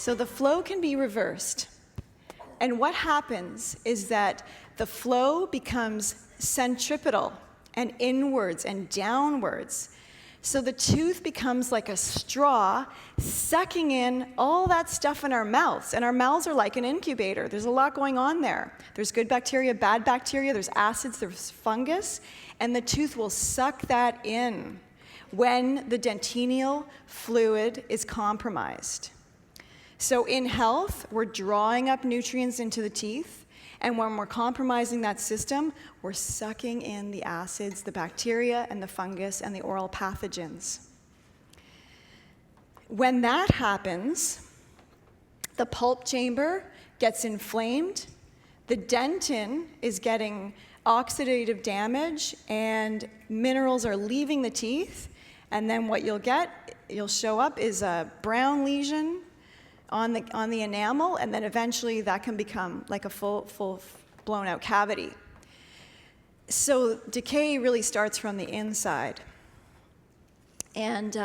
So the flow can be reversed. And what happens is that the flow becomes centripetal and inwards and downwards. So the tooth becomes like a straw, sucking in all that stuff in our mouths. And our mouths are like an incubator. There's a lot going on there. There's good bacteria, bad bacteria, there's acids, there's fungus, and the tooth will suck that in when the dentinal fluid is compromised. So in health, we're drawing up nutrients into the teeth, and when we're compromising that system, we're sucking in the acids, the bacteria, and the fungus, and the oral pathogens. When that happens, the pulp chamber gets inflamed, the dentin is getting oxidative damage, and minerals are leaving the teeth, and then what you'll show up is a brown lesion on the enamel, and then eventually that can become like a full blown out cavity. So decay really starts from the inside. And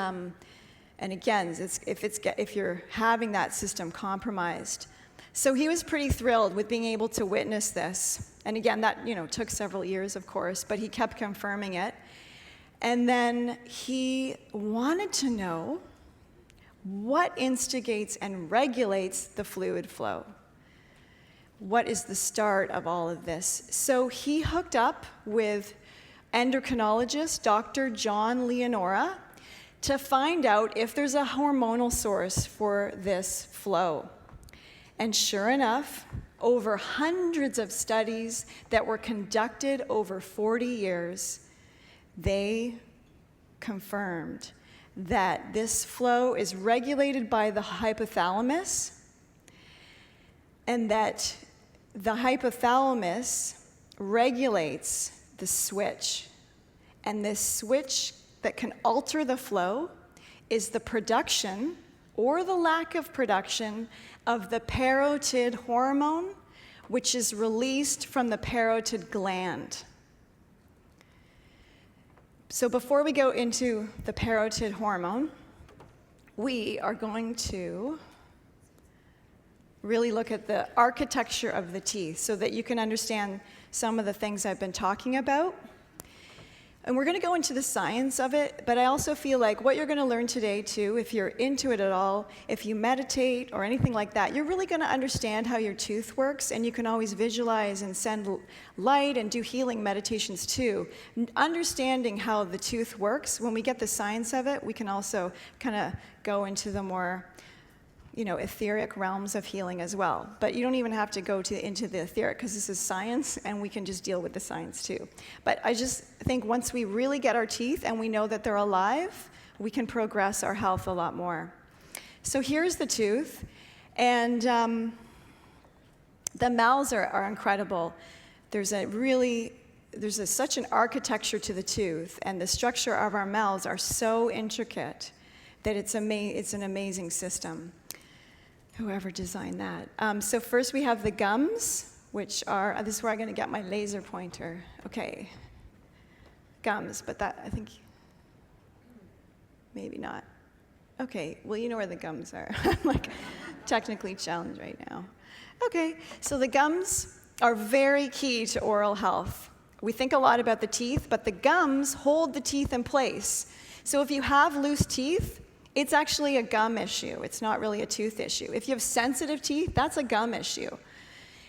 again, if you're having that system compromised. So he was pretty thrilled with being able to witness this. And again, that took several years, of course, but he kept confirming it. And then he wanted to know what instigates and regulates the fluid flow. What is the start of all of this? So he hooked up with endocrinologist Dr. John Leonora to find out if there's a hormonal source for this flow. And sure enough, over hundreds of studies that were conducted over 40 years, they confirmed that this flow is regulated by the hypothalamus, and that the hypothalamus regulates the switch. And this switch that can alter the flow is the production or the lack of production of the parotid hormone, which is released from the parotid gland. So before we go into the parotid hormone, we are going to really look at the architecture of the teeth so that you can understand some of the things I've been talking about. And we're going to go into the science of it, but I also feel like what you're going to learn today, too, if you're into it at all, if you meditate or anything like that, you're really going to understand how your tooth works, and you can always visualize and send light and do healing meditations, too. Understanding how the tooth works, when we get the science of it, we can also kind of go into the more etheric realms of healing as well. But you don't even have to go into the etheric, because this is science, and we can just deal with the science too. But I just think once we really get our teeth and we know that they're alive, we can progress our health a lot more. So here's the tooth, and the mouths are incredible. There's such an architecture to the tooth, and the structure of our mouths are so intricate that it's an amazing system. Whoever designed that. So first we have the gums, which are, this is where I'm going to get my laser pointer. Okay, gums, but that, I think, maybe not. Okay, well, you know where the gums are. I'm like technically challenged right now. Okay, so the gums are very key to oral health. We think a lot about the teeth, but the gums hold the teeth in place. So if you have loose teeth, it's actually a gum issue. It's not really a tooth issue. If you have sensitive teeth, that's a gum issue.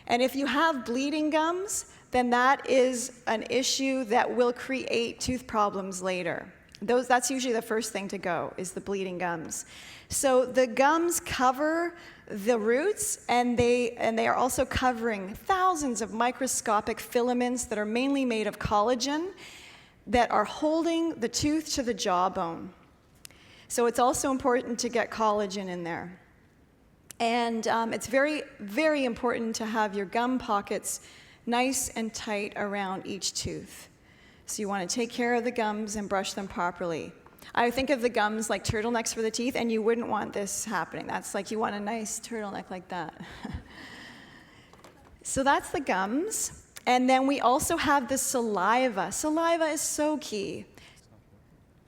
And if you have bleeding gums, then that is an issue that will create tooth problems later. That's usually the first thing to go, is the bleeding gums. So the gums cover the roots, and they are also covering thousands of microscopic filaments that are mainly made of collagen that are holding the tooth to the jawbone. So it's also important to get collagen in there. And it's very, very important to have your gum pockets nice and tight around each tooth. So you want to take care of the gums and brush them properly. I think of the gums like turtlenecks for the teeth, and you wouldn't want this happening. That's like you want a nice turtleneck like that. So that's the gums. And then we also have the saliva. Saliva is so key.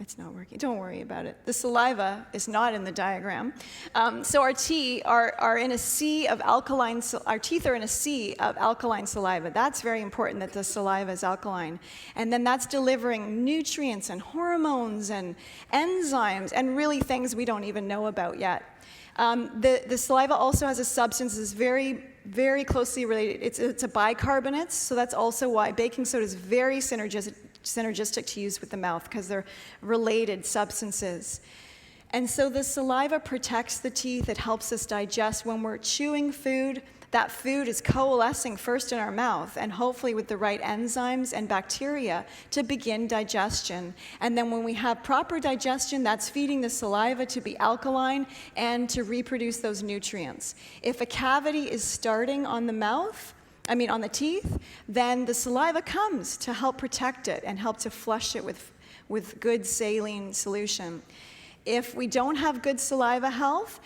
It's not working. Don't worry about it. The saliva is not in the diagram. So our teeth are in a sea of alkaline. Our teeth are in a sea of alkaline saliva. That's very important that the saliva is alkaline, and then that's delivering nutrients and hormones and enzymes and really things we don't even know about yet. The saliva also has a substance that's very, very closely related. It's a bicarbonate, so that's also why baking soda is very synergistic to use with the mouth, because they're related substances. And so the saliva protects the teeth. It helps us digest. When we're chewing food, that food is coalescing first in our mouth, and hopefully with the right enzymes and bacteria to begin digestion. And then when we have proper digestion, that's feeding the saliva to be alkaline and to reproduce those nutrients. If a cavity is starting on the on the teeth, then the saliva comes to help protect it and help to flush it with good saline solution. If we don't have good saliva health,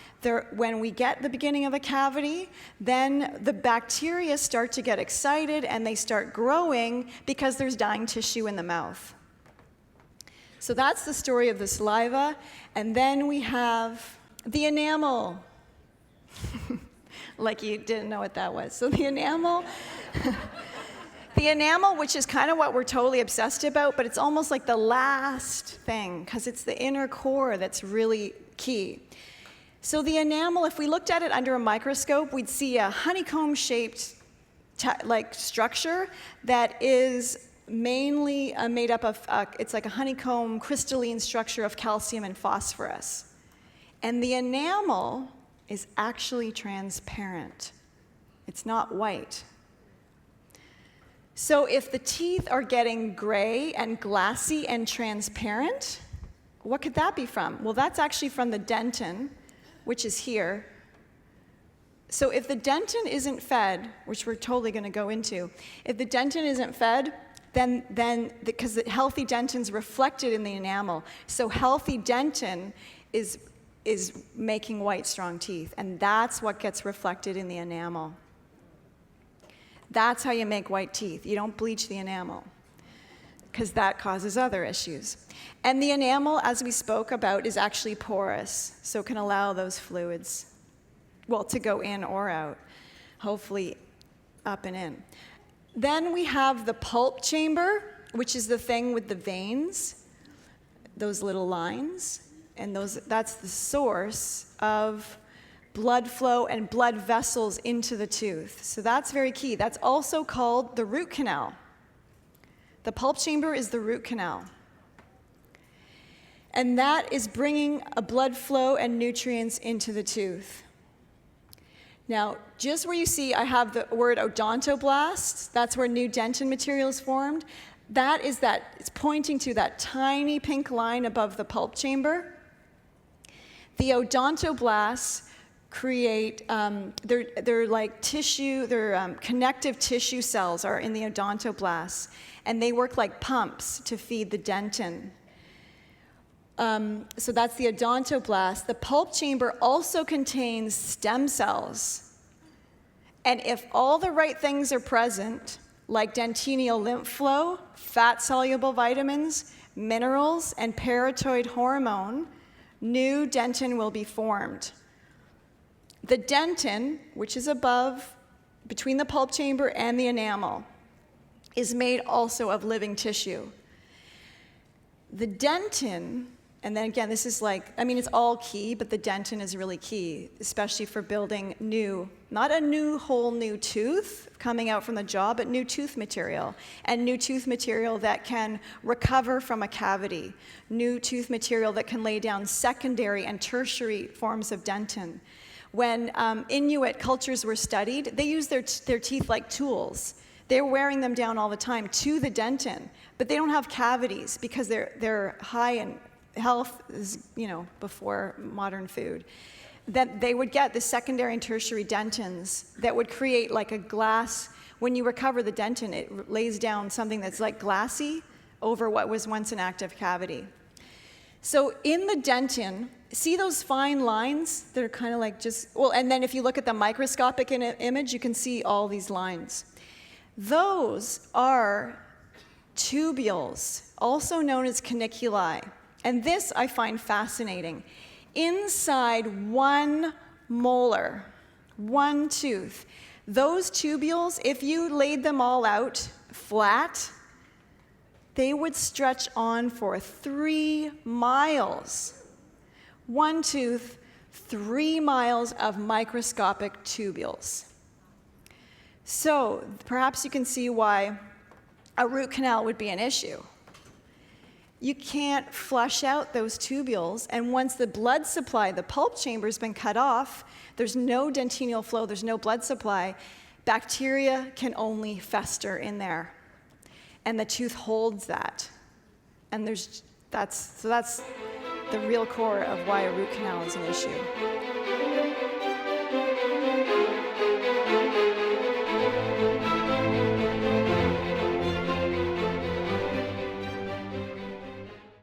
when we get the beginning of a cavity, then the bacteria start to get excited and they start growing because there's dying tissue in the mouth. So that's the story of the saliva. And then we have the enamel. Like you didn't know what that was. So the enamel, the enamel, which is kind of what we're totally obsessed about, but it's almost like the last thing, because it's the inner core that's really key. So the enamel, if we looked at it under a microscope, we'd see a honeycomb-shaped structure that is mainly made up of, it's like a honeycomb crystalline structure of calcium and phosphorus. And the enamel is actually transparent. It's not white. So if the teeth are getting gray and glassy and transparent, what could that be from? Well, that's actually from the dentin, which is here. So if the dentin isn't fed, which we're totally going to go into, if the dentin isn't fed, then because the healthy dentin's reflected in the enamel, so healthy dentin is making white, strong teeth, and that's what gets reflected in the enamel. That's how you make white teeth. You don't bleach the enamel, because that causes other issues. And the enamel, as we spoke about, is actually porous, so it can allow those fluids, to go in or out, hopefully up and in. Then we have the pulp chamber, which is the thing with the veins, those little lines. And that's the source of blood flow and blood vessels into the tooth. So that's very key. That's also called the root canal. The pulp chamber is the root canal. And that is bringing a blood flow and nutrients into the tooth. Now, just where you see I have the word odontoblasts, that's where new dentin material is formed. It's pointing to that tiny pink line above the pulp chamber. The odontoblasts create, they're like tissue, connective tissue cells are in the odontoblasts, and they work like pumps to feed the dentin. So that's the odontoblast. The pulp chamber also contains stem cells. And if all the right things are present, like dentinal lymph flow, fat-soluble vitamins, minerals, and parotoid hormone, new dentin will be formed. The dentin, which is above, between the pulp chamber and the enamel, is made also of living tissue. The dentin, and then again, this is it's all key, but the dentin is really key, especially for building not a whole new tooth coming out from the jaw, but new tooth material, and new tooth material that can recover from a cavity, new tooth material that can lay down secondary and tertiary forms of dentin. When Inuit cultures were studied, they used their teeth like tools. They're wearing them down all the time to the dentin, but they don't have cavities because they're high in health, before modern food. That they would get the secondary and tertiary dentins that would create like a glass. When you recover the dentin, it lays down something that's like glassy over what was once an active cavity. So in the dentin, see those fine lines that are kind of like and then if you look at the microscopic image, you can see all these lines. Those are tubules, also known as caniculi. And this I find fascinating. Inside 1 molar, 1 tooth, those tubules, if you laid them all out flat, they would stretch on for 3 miles. 1 tooth, 3 miles of microscopic tubules. So perhaps you can see why a root canal would be an issue. You can't flush out those tubules, and once the blood supply, the pulp chamber has been cut off, there's no dentinal flow, there's no blood supply, bacteria can only fester in there. And the tooth holds that. And that's the real core of why a root canal is an issue.